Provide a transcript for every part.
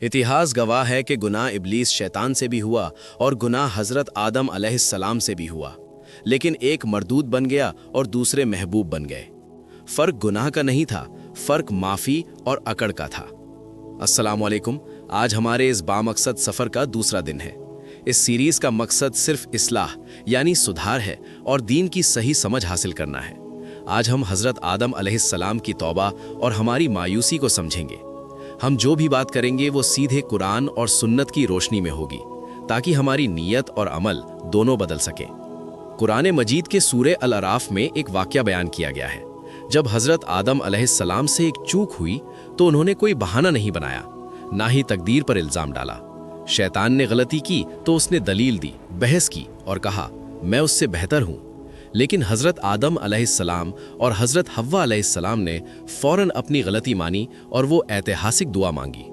इतिहास गवाह है कि गुनाह इब्लीस शैतान से भी हुआ और गुनाह हजरत आदम अलैहिस्सलाम से भी हुआ, लेकिन एक मरदूद बन गया और दूसरे महबूब बन गए। फर्क गुनाह का नहीं था, फर्क माफी और अकड़ का था। अस्सलामु अलैकुम। आज हमारे इस बामकसद सफर का दूसरा दिन है। इस सीरीज का मकसद सिर्फ इस्लाह यानी सुधार है और दीन की सही समझ हासिल करना है। आज हम हजरत आदम अलैहिस्सलाम की तौबा और हमारी मायूसी को समझेंगे। हम जो भी बात करेंगे वो सीधे कुरान और सुन्नत की रोशनी में होगी, ताकि हमारी नीयत और अमल दोनों बदल सकें। कुरान मजीद के सूरे अल अराफ में एक वाक़या बयान किया गया है। जब हजरत आदम अलैहिस्सलाम से एक चूक हुई तो उन्होंने कोई बहाना नहीं बनाया, ना ही तकदीर पर इल्ज़ाम डाला। शैतान ने गलती की तो उसने दलील दी, बहस की और कहा मैं उससे बेहतर हूँ। लेकिन हजरत आदम अलैहिस्सलाम और हजरत हव्वा अलैहिस्सलाम ने फौरन अपनी गलती मानी और वो ऐतिहासिक दुआ मांगी,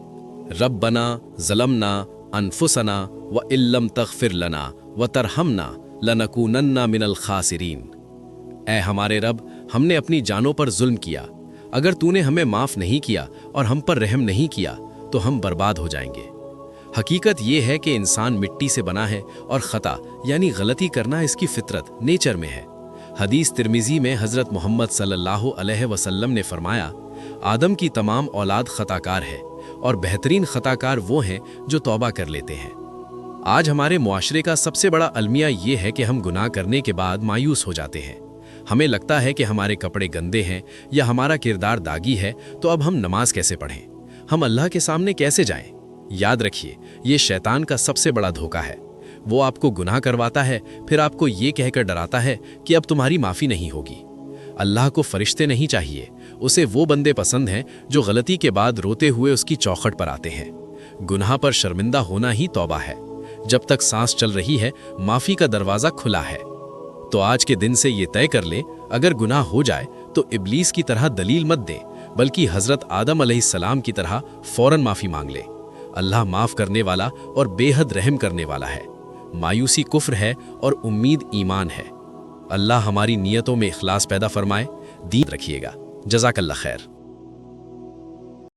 रब्बना ज़लमना अनफुसना व इल्लम तग़फिर लना व तरहमना लनकूनन्ना मिनल खासिरीन। ऐ हमारे रब, हमने अपनी जानों पर जुल्म किया, अगर तूने हमें माफ़ नहीं किया और हम पर रहम नहीं किया तो हम बर्बाद हो जाएंगे। हकीकत ये है कि इंसान मिट्टी से बना है और ख़ता यानी गलती करना इसकी फितरत नेचर में है। हदीस तिर्मिज़ी में हज़रत मोहम्मद सल्लल्लाहु अलैहि वसल्लम ने फरमाया, आदम की तमाम औलाद ख़ताकार है और बेहतरीन ख़ताकार वो हैं जो तौबा कर लेते हैं। आज हमारे मुआशरे का सबसे बड़ा अलमिया ये है कि हम गुनाह करने के बाद मायूस हो जाते हैं। हमें लगता है कि हमारे कपड़े गंदे हैं या हमारा किरदार दागी है, तो अब हम नमाज कैसे पढ़ें, हम अल्लाह के सामने कैसे जाएं? याद रखिए, ये शैतान का सबसे बड़ा धोखा है। वो आपको गुनाह करवाता है, फिर आपको ये कहकर डराता है कि अब तुम्हारी माफ़ी नहीं होगी। अल्लाह को फरिश्ते नहीं चाहिए, उसे वो बंदे पसंद हैं जो गलती के बाद रोते हुए उसकी चौखट पर आते हैं। गुनाह पर शर्मिंदा होना ही तौबा है। जब तक सांस चल रही है, माफ़ी का दरवाज़ा खुला है। तो आज के दिन से ये तय कर लें, अगर गुनाह हो जाए तो इब्लीस की तरह दलील मत दें, बल्कि हज़रत आदम अलैहिस्सलाम की तरह फ़ौरन माफ़ी मांग लें। अल्लाह माफ़ करने वाला और बेहद रहम करने वाला है। मायूसी कुफ्र है और उम्मीद ईमान है। अल्लाह हमारी नीयतों में इखलास पैदा फरमाए। दीन रखिएगा। जज़ाकल्लाह खैर।